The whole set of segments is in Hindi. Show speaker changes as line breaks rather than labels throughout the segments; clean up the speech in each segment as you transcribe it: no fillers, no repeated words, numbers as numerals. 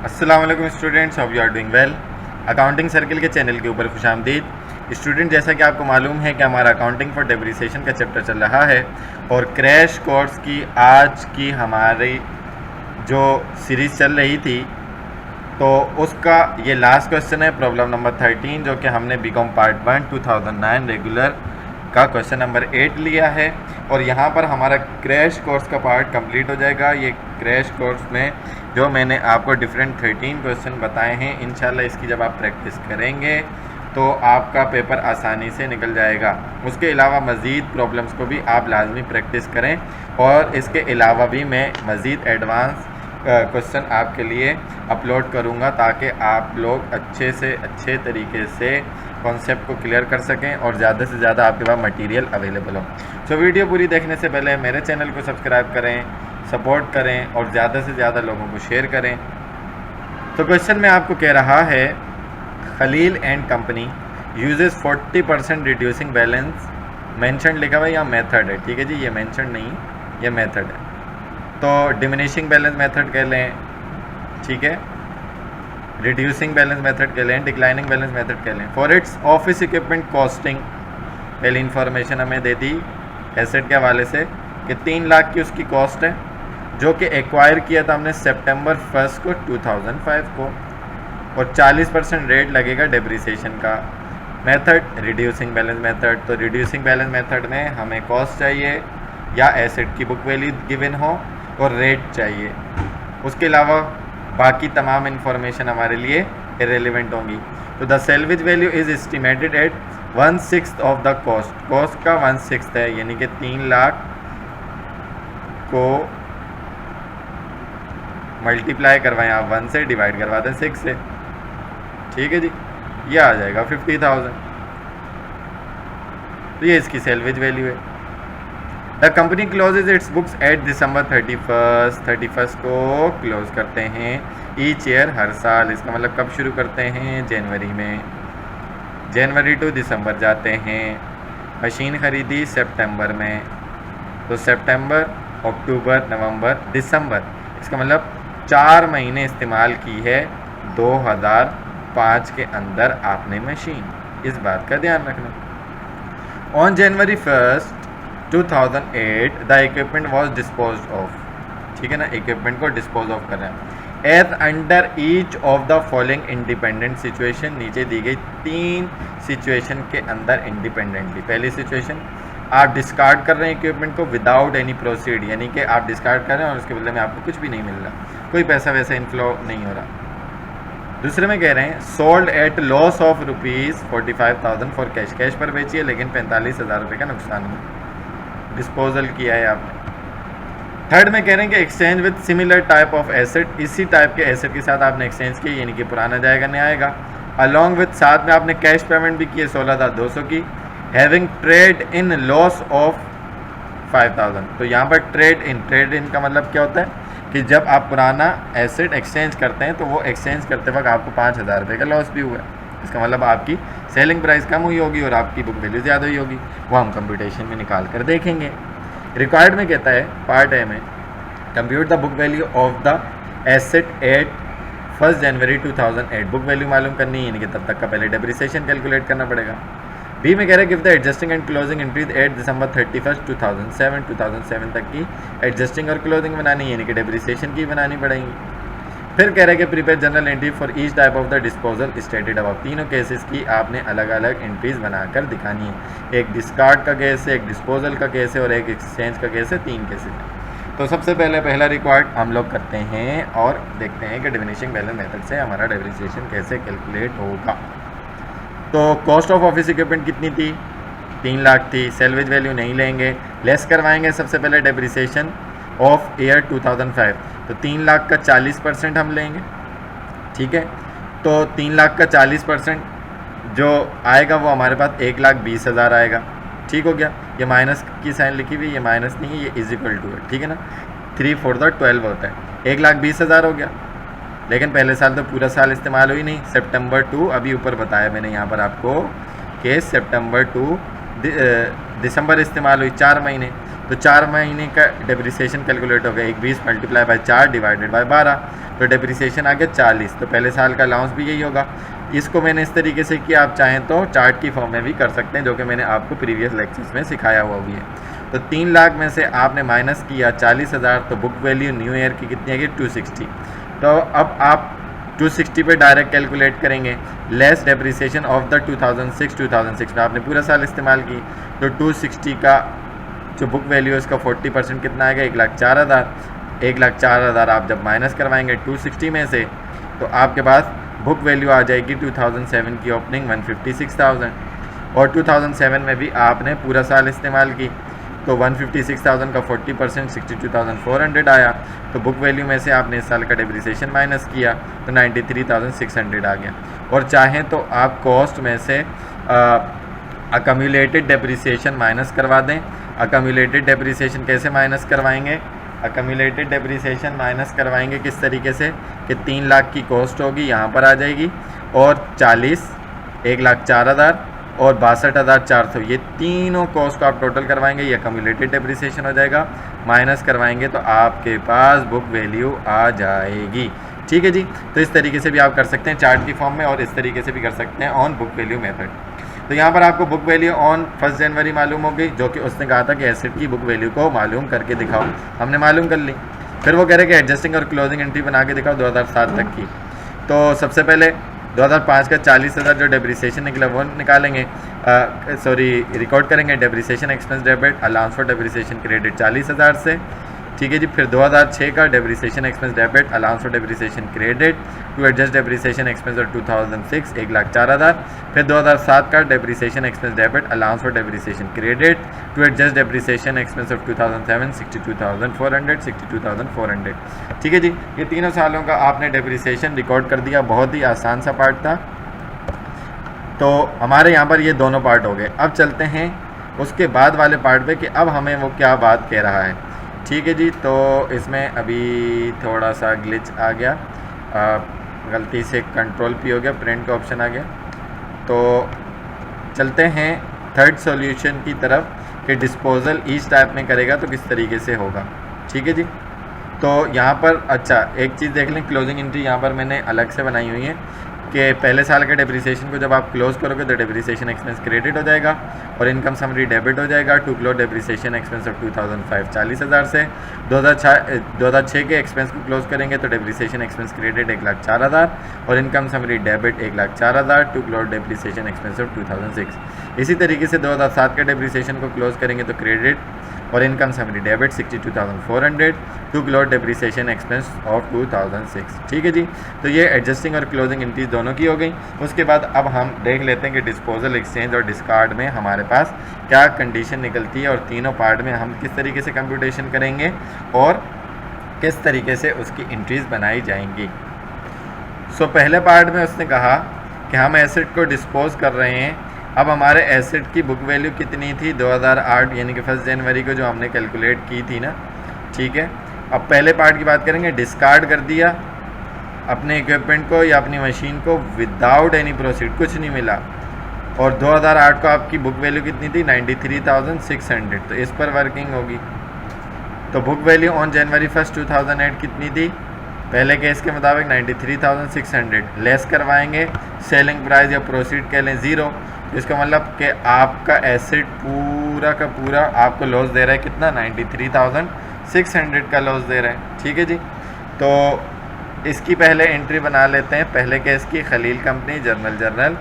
अस्सलाम वालेकुम students, hope you are doing well. Accounting circle के चैनल के ऊपर खुशामदीद। स्टूडेंट, जैसा कि आपको मालूम है कि हमारा अकाउंटिंग फॉर डेप्रिसिएशन का चैप्टर चल रहा है और क्रैश कोर्स की आज की हमारी जो सीरीज़ चल रही थी तो उसका ये लास्ट क्वेश्चन है, प्रॉब्लम नंबर 13, जो कि हमने बीकॉम पार्ट 1 2009 रेगुलर का क्वेश्चन नंबर 8 लिया है। और यहाँ पर हमारा क्रैश कोर्स का पार्ट कंप्लीट हो जाएगा। ये क्रैश कोर्स में जो मैंने आपको डिफरेंट 13 क्वेश्चन बताए हैं, इंशाल्लाह इसकी जब आप प्रैक्टिस करेंगे तो आपका पेपर आसानी से निकल जाएगा। उसके अलावा मज़ीद प्रॉब्लम्स को भी आप लाजमी प्रैक्टिस करें और इसके अलावा भी मैं मज़ीद एडवांस क्वेश्चन आपके लिए अपलोड करूंगा ताकि आप लोग अच्छे से अच्छे तरीके से कॉन्सेप्ट को क्लियर कर सकें और ज़्यादा से ज़्यादा आपके पास मटेरियल अवेलेबल हो। तो वीडियो पूरी देखने से पहले मेरे चैनल को सब्सक्राइब करें, सपोर्ट करें और ज़्यादा से ज़्यादा लोगों को शेयर करें। तो क्वेश्चन में आपको कह रहा है, Khalil and company uses 40% reducing balance. Mention लिखा हुआ है या मेथड है, ठीक है जी, ये मेंशन नहीं, ये मेथड है। तो डिमिनिशिंग बैलेंस मेथड कह लें, ठीक है, रिड्यूसिंग बैलेंस मेथड कह लें, डिक्लाइनिंग बैलेंस मेथड कह लें। For its office equipment costing, पहली इंफॉर्मेशन हमें दे दी एसेट के हवाले से कि 3 लाख की उसकी कॉस्ट है, जो कि एक्वायर किया था हमने सितंबर 1 को 2005 को, और 40% रेट लगेगा डेप्रिसिएशन का। Method reducing balance method. तो रिड्यूसिंग बैलेंस मेथड में हमें कॉस्ट चाहिए या एसेट की बुक वैल्यू गिवन हो और रेट चाहिए। उसके अलावा बाकी तमाम इंफॉर्मेशन हमारे लिए इरेलीवेंट होंगी। तो the salvage value is estimated at 1/6 of the cost. Cost का 1/6 है, यानी कि 3 लाख को मल्टीप्लाई करवाएं आप 1 से, डिवाइड करवा दें 6 से, ठीक है जी, ये आ जाएगा 50,000। तो ये इसकी सेल्वेज वैल्यू है। The company closes its books at December 31 को क्लोज करते हैं ईच ईयर, हर साल। इसका मतलब कब शुरू करते हैं? जनवरी में। जनवरी टू दिसंबर जाते हैं। मशीन खरीदी सितंबर में, तो सितंबर, अक्टूबर, नवंबर, दिसंबर, इसका मतलब 4 महीने इस्तेमाल की है 2005 के अंदर आपने मशीन। इस बात का ध्यान रखना। On January 1 2008 the equipment was dispose of, ठीक है ना, इक्विपमेंट को डिस्पोज ऑफ कर रहे हैं। As under each of the following independent situation, नीचे दी गई 3 सिचुएशन के अंदर इंडिपेंडेंटली। पहली सिचुएशन, आप डिस्कार्ड कर रहे हैं इक्विपमेंट को विदाउट एनी प्रोसीड, यानी कि आप डिस्कार्ड कर रहे हैं और उसके बदले में आपको कुछ भी नहीं मिल रहा, कोई पैसा वैसा इनफ्लो नहीं हो रहा। दूसरे में कह रहे हैं sold at loss of ₹45,000 for cash, cash पर बेचिए लेकिन 45,000 रुपये का नुकसान हुआ, डिस्पोजल किया है आपने। थर्ड में कह रहे हैं कि exchange with similar type of asset, इसी टाइप के एसेट के साथ आपने एक्सचेंज किया, यानी कि पुराना जाएगा नया आएगा। अलॉन्ग विद, साथ में आपने कैश पेमेंट भी की है 16,200 की। Having trade in loss of 5,000, तो यहाँ पर ट्रेड इन का मतलब क्या होता है कि जब आप पुराना एसेट एक्सचेंज करते हैं तो वो एक्सचेंज करते वक्त आपको 5,000 रुपये का लॉस भी हुआ है। इसका मतलब आपकी सेलिंग प्राइस कम हुई होगी और आपकी बुक वैल्यू ज़्यादा हुई होगी, वो हम कंप्यूटेशन में निकाल कर देखेंगे। रिक्वायर्ड में कहता है पार्ट ए में, compute the book value of the asset eight 1 January 2008, book value मालूम करनी है, यानी कि तब तक का पहले डेप्रिसिएशन कैलकुलेट करना पड़ेगा। बी में कह रहे हैं give the adjusting and closing entries at December 31, 2007 तक की एडजस्टिंग और क्लोजिंग बनानी है, यानी कि डेप्रिसिएशन की बनानी पड़ेगी। फिर कह रहे हैं कि prepare general entry for each type of the disposal stated above, तीनों केसेस की आपने अलग अलग एंट्रीज बनाकर दिखानी है। एक डिस्कार्ड का केस है, एक डिस्पोजल का केस है और एक एक्सचेंज का केस है, 3 केसेस है। तो सबसे पहले पहला रिक्वायर्ड हम लोग करते हैं और देखते हैं कि डिमिनिशिंग बैलेंस मेथड से हमारा डेप्रिसिएशन कैसे कैलकुलेट होगा। तो कॉस्ट ऑफ ऑफिस इक्विपमेंट कितनी थी? 3 लाख थी। सेल्वेज वैल्यू नहीं लेंगे, लेस करवाएंगे सबसे पहले डेप्रिसिएशन ऑफ ईयर 2005, तो 3 लाख का 40% हम लेंगे, ठीक है। तो 3 लाख का 40% जो आएगा वो हमारे पास 1,20,000 आएगा, ठीक हो गया। ये माइनस की साइन लिखी हुई, ये माइनस नहीं है, ये इज इक्वल टू है, ठीक है ना। 3 4 12 होता है, 1,20,000 हो गया। लेकिन पहले साल तो पूरा साल इस्तेमाल हुई नहीं, सितंबर टू, अभी ऊपर बताया मैंने यहाँ पर आपको कि सितंबर टू दिसंबर इस्तेमाल हुई, 4 महीने। तो 4 महीने का डेप्रिसिएशन कैलकुलेट हो गया, 20 मल्टीप्लाई बाय 4 डिवाइडेड बाय 12, तो डेप्रिसिएशन आ गया 40। तो पहले साल का अलाउंस भी यही होगा। इसको मैंने इस तरीके से किया, आप चाहें तो चार्ट की फॉर्म में भी कर सकते हैं, जो कि मैंने आपको प्रीवियस लेक्चर्स में सिखाया हुआ भी है। तो 3 लाख में से आपने माइनस किया 40,000, तो बुक वैल्यू न्यू ईयर की कितनी आएगी 260। तो अब आप 260 पे डायरेक्ट कैलकुलेट करेंगे, लेस डेप्रिसिएशन ऑफ द 2006 में आपने पूरा साल इस्तेमाल की, तो 260 का जो बुक वैल्यू है उसका 40% कितना आएगा 1,04,000। 1,04,000 आप जब माइनस करवाएंगे 260 में से, तो आपके पास बुक वैल्यू आ जाएगी 2007 की ओपनिंग 156,000, और 2007 में भी आपने पूरा साल इस्तेमाल की, तो 156,000 का 40% 62,400 आया। तो बुक वैल्यू में से आपने इस साल का डेप्रिसिएशन माइनस किया, तो 93,600 आ गया। और चाहें तो आप कॉस्ट में से अकम्युलेटेड डेप्रिसिएशन माइनस करवा दें। अकम्युलेटेड डेप्रिसिएशन कैसे माइनस करवाएंगे? अकम्युलेटेड डेप्रिसिएशन माइनस करवाएंगे किस तरीके से कि 3 लाख की कॉस्ट होगी, यहाँ पर आ जाएगी, और 40, 1,04,000 और 62,400, ये तीनों कॉस्ट को आप टोटल करवाएंगे, ये अकम्युलेटेड डेप्रिसिएशन हो जाएगा। माइनस करवाएंगे तो आपके पास बुक वैल्यू आ जाएगी। ठीक है जी। तो इस तरीके से भी आप कर सकते हैं चार्ट की फॉर्म में, और इस तरीके से भी कर सकते हैं ऑन बुक वैल्यू मेथड। तो यहाँ पर आपको बुक वैल्यू ऑन 1 जनवरी मालूम हो गई, जो कि उसने कहा था कि एसेट की बुक वैल्यू को मालूम करके दिखाओ, हमने मालूम कर ली। फिर वो कह रहे कि एडजस्टिंग और क्लोजिंग एंट्री बना के दिखाओ 2007 तक की। तो सबसे पहले 2005 का 40,000 जो डेप्रिसिएशन निकला वो निकालेंगे, रिकॉर्ड करेंगे depreciation expense debit, allowance for depreciation credit 40,000 से। ठीक है जी। फिर 2006 का depreciation expense debit, allowance for depreciation credit to adjust depreciation expense of 2006 1,04,000। फिर 2007 का depreciation expense debit, allowance for depreciation credit to adjust depreciation expense of 2007 62,400। ठीक है जी। ये तीनों सालों का आपने डेप्रिसिएशन रिकॉर्ड कर दिया, बहुत ही आसान सा पार्ट था। तो हमारे यहाँ पर ये दोनों पार्ट हो गए। अब चलते हैं उसके बाद वाले पार्ट पे कि अब हमें वो क्या बात कह रहा है। ठीक है जी। तो इसमें अभी थोड़ा सा ग्लिच आ गया, गलती से कंट्रोल पी हो गया, प्रिंट का ऑप्शन आ गया। तो चलते हैं थर्ड सॉल्यूशन की तरफ कि डिस्पोजल ईच टाइप में करेगा तो किस तरीके से होगा। ठीक है जी। तो यहाँ पर अच्छा एक चीज़ देख लें, क्लोजिंग एंट्री यहाँ पर मैंने अलग से बनाई हुई है कि पहले साल के डेप्रिसिएशन को जब आप क्लोज करोगे तो डेप्रिसिएशन एक्सपेंस क्रेडिट हो जाएगा और इनकम समरी डेबिट हो जाएगा। To close depreciation expense of 2005 40,000 से। 2006 के एक्सपेंस को क्लोज करेंगे तो डेप्रिसिएशन एक्सपेंस क्रेडिट 1,04,000 और income summary debit 1,04,000 to close depreciation expense of 2006। इसी तरीके से 2007 के डेप्रिसिएशन को क्लोज करेंगे तो क्रेडिट और income summary debit 62,400 to close depreciation expense of 2006। ठीक है जी। तो ये एडजस्टिंग और क्लोजिंग एंट्रीज दोनों की हो गई। उसके बाद अब हम देख लेते हैं कि डिस्पोजल, एक्सचेंज और डिस्कार्ड में हमारे पास क्या कंडीशन निकलती है और तीनों पार्ट में हम किस तरीके से कंप्यूटेशन करेंगे और किस तरीके से उसकी एंट्रीज बनाई जाएंगी। सो पहले पार्ट में उसने कहा कि हम एसेट को डिस्पोज कर रहे हैं। अब हमारे एसेट की बुक वैल्यू कितनी थी 2008 यानी कि 1 जनवरी को जो हमने कैलकुलेट की थी ना। ठीक है। अब पहले पार्ट की बात करेंगे, डिस्कार्ड कर दिया अपने इक्विपमेंट को या अपनी मशीन को विदाउट एनी प्रोसीड, कुछ नहीं मिला। और 2008 को आपकी बुक वैल्यू कितनी थी 93,600, तो इस पर वर्किंग होगी। तो बुक वैल्यू ऑन जनवरी 1 2008 कितनी थी? पहले केस के मुताबिक 93,600 लेस करवाएंगे, सेलिंग प्राइस या प्रोसीड कह लें 0। इसका मतलब कि आपका एसेट पूरा का पूरा आपको लॉस दे रहा है कितना 93,600 का लॉस दे रहा है। ठीक है जी। तो इसकी पहले एंट्री बना लेते हैं। पहले केस की खलील कंपनी जर्नल।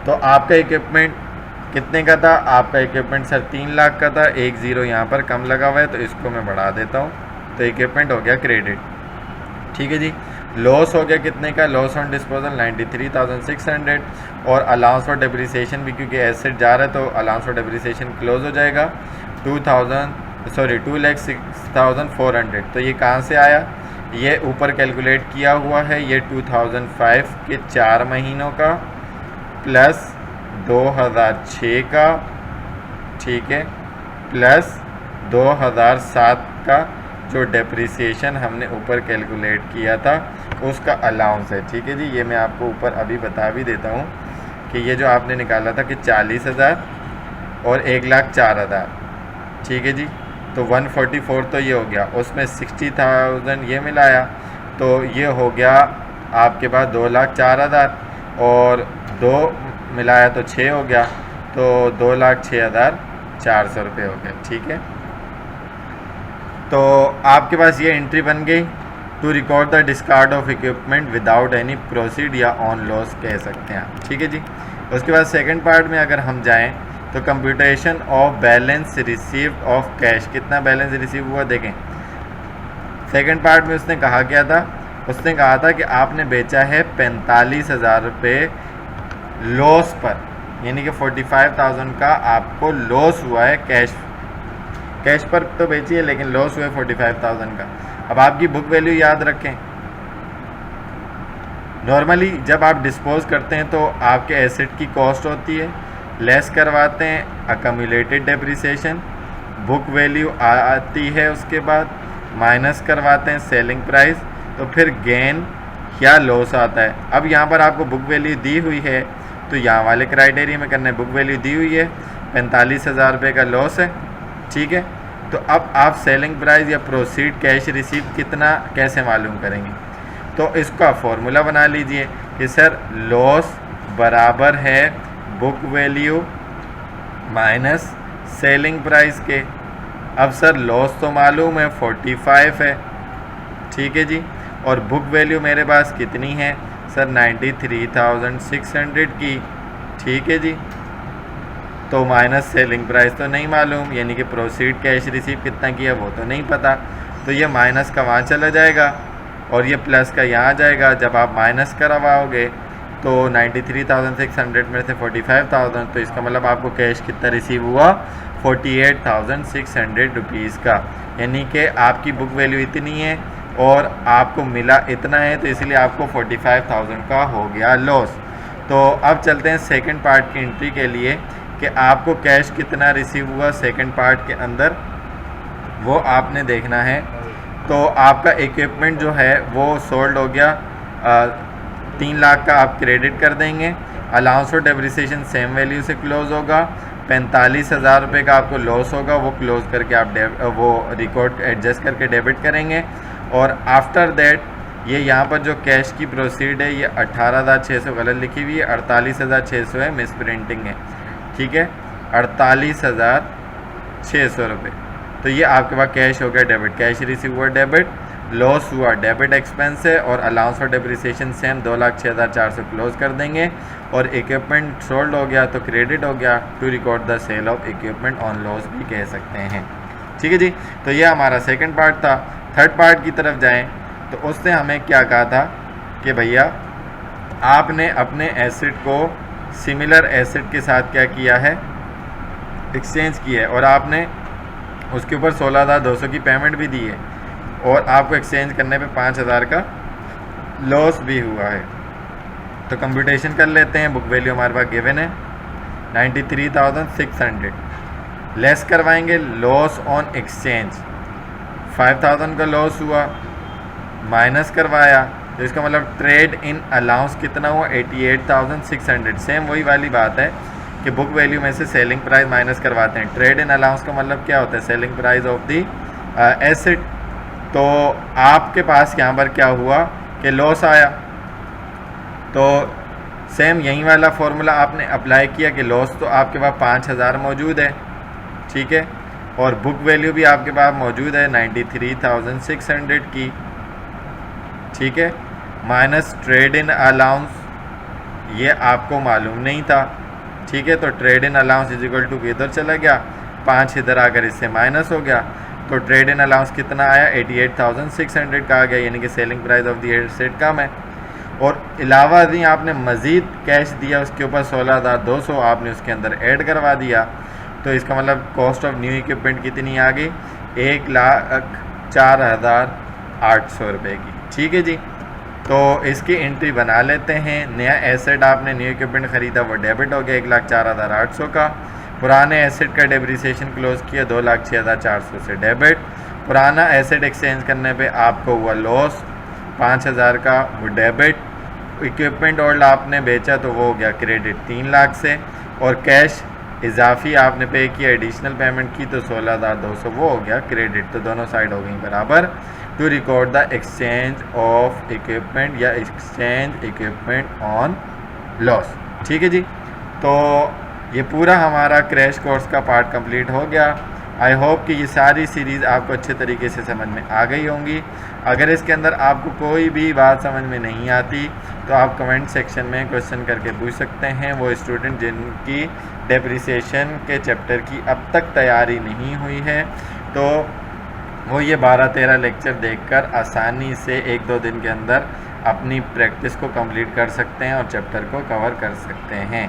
तो आपका इक्विपमेंट कितने का था? आपका इक्विपमेंट सर 3 लाख का था। 1 0 यहाँ पर कम लगा हुआ है तो इसको मैं बढ़ा देता हूँ, तो इक्विपमेंट हो गया क्रेडिट। ठीक है जी। लॉस हो गया कितने का? लॉस ऑन डिस्पोजल 93,600 और अलाउंस फॉर डेप्रिसिएशन भी क्योंकि एसेट जा रहा है तो अलाउंस फॉर डेप्रिसिएशन क्लोज हो जाएगा 2,06,400। तो ये कहाँ से आया? ये ऊपर कैलकुलेट किया हुआ है। ये 2005 के 4 महीनों का प्लस 2006 का, ठीक है, प्लस 2007 का जो डेप्रिसिएशन हमने ऊपर कैलकुलेट किया था उसका अलाउंस है। ठीक है जी। ये मैं आपको ऊपर अभी बता भी देता हूँ कि ये जो आपने निकाला था कि 40,000 और 1,04,000, ठीक है जी, तो 144 तो ये हो गया, उसमें 60,000 ये मिलाया तो ये हो गया आपके पास 2,04,000 और 2 मिलाया तो 6 हो गया, तो 2,06,400 रुपये हो गया। ठीक है, तो आपके पास ये एंट्री बन गई। To record the discard of equipment without any proceed या ऑन लॉस कह सकते हैं आप। ठीक है जी। उसके बाद सेकंड पार्ट में अगर हम जाएं तो computation of balance received of cash, कितना बैलेंस रिसीव हुआ देखें। सेकंड पार्ट में उसने कहा क्या था, उसने कहा था कि आपने बेचा है 45,000 रुपये लॉस पर, यानी कि 45,000 का आपको लॉस हुआ है कैश पर तो बेचिए, लेकिन लॉस हुआ है 45,000 का। अब आपकी बुक वैल्यू याद रखें, नॉर्मली जब आप डिस्पोज करते हैं तो आपके एसेट की कॉस्ट होती है, लेस करवाते हैं अकम्युलेटेड डेप्रिसिएशन, बुक वैल्यू आती है, उसके बाद माइनस करवाते हैं सेलिंग प्राइस, तो फिर गेन या लॉस आता है। अब यहाँ पर आपको बुक वैल्यू दी हुई है तो यहाँ वाले क्राइटेरिया में करना है, बुक वैल्यू दी हुई है 45,000 रुपये का लॉस है। ठीक है, तो अब आप सेलिंग प्राइस या प्रोसीड कैश रिसीव कितना कैसे मालूम करेंगे, तो इसका फॉर्मूला बना लीजिए कि सर लॉस बराबर है book value minus selling price के। अब सर लॉस तो मालूम है 45 है, ठीक है जी, और बुक वैल्यू मेरे पास कितनी है सर 93,600 की। ठीक है जी, तो माइनस सेलिंग प्राइस तो नहीं मालूम, यानी कि प्रोसीड कैश रिसीव कितना किया वो तो नहीं पता, तो ये माइनस का वहाँ चला जाएगा और ये प्लस का यहाँ आ जाएगा। जब आप माइनस करवाओगे तो 93,600 में से 45,000, तो इसका मतलब आपको कैश कितना रिसीव हुआ 48,600 रुपीज़ का, यानी कि आपकी बुक वैल्यू इतनी है और आपको मिला इतना है, तो इसलिए आपको 45,000 का हो गया लॉस। तो अब चलते हैं सेकंड पार्ट की एंट्री के लिए कि आपको कैश कितना रिसीव हुआ सेकंड पार्ट के अंदर, वो आपने देखना है। तो आपका इक्विपमेंट जो है वो सोल्ड हो गया, 3 लाख का आप क्रेडिट कर देंगे, अलाउंस और डेप्रिसिएशन सेम वैल्यू से क्लोज होगा, 45,000 रुपये का आपको लॉस होगा, वो क्लोज करके आप वो रिकॉर्ड एडजस्ट करके डेबिट करेंगे। और आफ्टर दैट ये यहाँ पर जो कैश की प्रोसीड है ये 18,600 गलत लिखी हुई है, 48,600 है, मिस प्रिंटिंग है। ठीक है, 48,600 रुपये, तो ये आपके पास कैश हो गया डेबिट, कैश रिसीव हुआ डेबिट, लॉस हुआ डेबिट एक्सपेंस है, और अलाउंस और डेप्रिसिएशन सेम 2,06,400 क्लोज कर देंगे, और इक्विपमेंट सोल्ड हो गया तो क्रेडिट हो गया। To record the sale of equipment on loss भी कह सकते हैं। ठीक है जी, तो ये हमारा सेकंड पार्ट था। थर्ड पार्ट की तरफ जाएं तो उसने हमें क्या कहा था कि भैया आपने अपने एसेट को सिमिलर एसेट के साथ क्या किया है, एक्सचेंज किया है, और आपने उसके ऊपर 16,200 की पेमेंट भी दी है, और आपको एक्सचेंज करने पे 5,000 का लॉस भी हुआ है। तो कंप्यूटेशन कर लेते हैं। बुक वैल्यू हमारे पास गिवन है 93,600, लेस करवाएंगे लॉस ऑन एक्सचेंज, 5,000 का लॉस हुआ, माइनस करवाया तो इसका मतलब ट्रेड इन अलाउंस कितना हुआ 88,600। सेम वही वाली बात है कि बुक वैल्यू में से सेलिंग प्राइस माइनस करवाते हैं। ट्रेड इन अलाउंस का मतलब क्या होता है, selling price of the asset. तो आपके पास यहाँ पर क्या हुआ कि लॉस आया, तो सेम यही वाला फॉर्मूला आपने अप्लाई किया कि लॉस तो आपके पास 5,000 मौजूद है, ठीक है, और बुक वैल्यू भी आपके पास मौजूद है 93,600 की, ठीक है, माइनस ट्रेड इन अलाउंस, ये आपको मालूम नहीं था, ठीक है, तो trade in allowance is equal to इधर चला गया, 5 इधर आकर इससे माइनस हो गया, तो ट्रेड इन अलाउंस कितना आया 88,600 का आ गया, यानी कि selling price of the asset कम है। और अलावा दी आपने मज़ीद कैश दिया उसके ऊपर 16,200 आपने उसके अंदर ऐड करवा दिया, तो इसका मतलब कॉस्ट ऑफ न्यू इक्विपमेंट कितनी आ गई 1,04,800 रुपये की। ठीक है जी, तो इसकी एंट्री बना लेते हैं। नया एसेट आपने न्यू इक्विपमेंट ख़रीदा वो डेबिट हो गया 1,04,800 का, पुराने एसेट का डेप्रिसिएशन क्लोज किया 2,06,400 से डेबिट, पुराना एसेट एक्सचेंज करने पे आपको हुआ लॉस 5,000 का, वो डेबिट, इक्विपमेंट और आपने बेचा तो वो हो गया क्रेडिट 3 लाख से, और कैश इजाफी आपने पे किया, एडिशनल पेमेंट की तो 16,200 वो हो गया क्रेडिट, तो दोनों साइड हो गई बराबर। To record the exchange of equipment या एक्सचेंज इक्विपमेंट ऑन लॉस। ठीक है जी, तो ये पूरा हमारा क्रैश कोर्स का पार्ट कंप्लीट हो गया। आई होप कि ये सारी सीरीज़ आपको अच्छे तरीके से समझ में आ गई होंगी। अगर इसके अंदर आपको कोई भी बात समझ में नहीं आती तो आप कमेंट सेक्शन में क्वेश्चन करके पूछ सकते हैं। वो स्टूडेंट जिनकी डेप्रिसिएशन के चैप्टर की अब तक तैयारी नहीं हुई है तो वो ये 12-13 लेक्चर देखकर आसानी से 1-2 दिन के अंदर अपनी प्रैक्टिस को कंप्लीट कर सकते हैं और चैप्टर को कवर कर सकते हैं।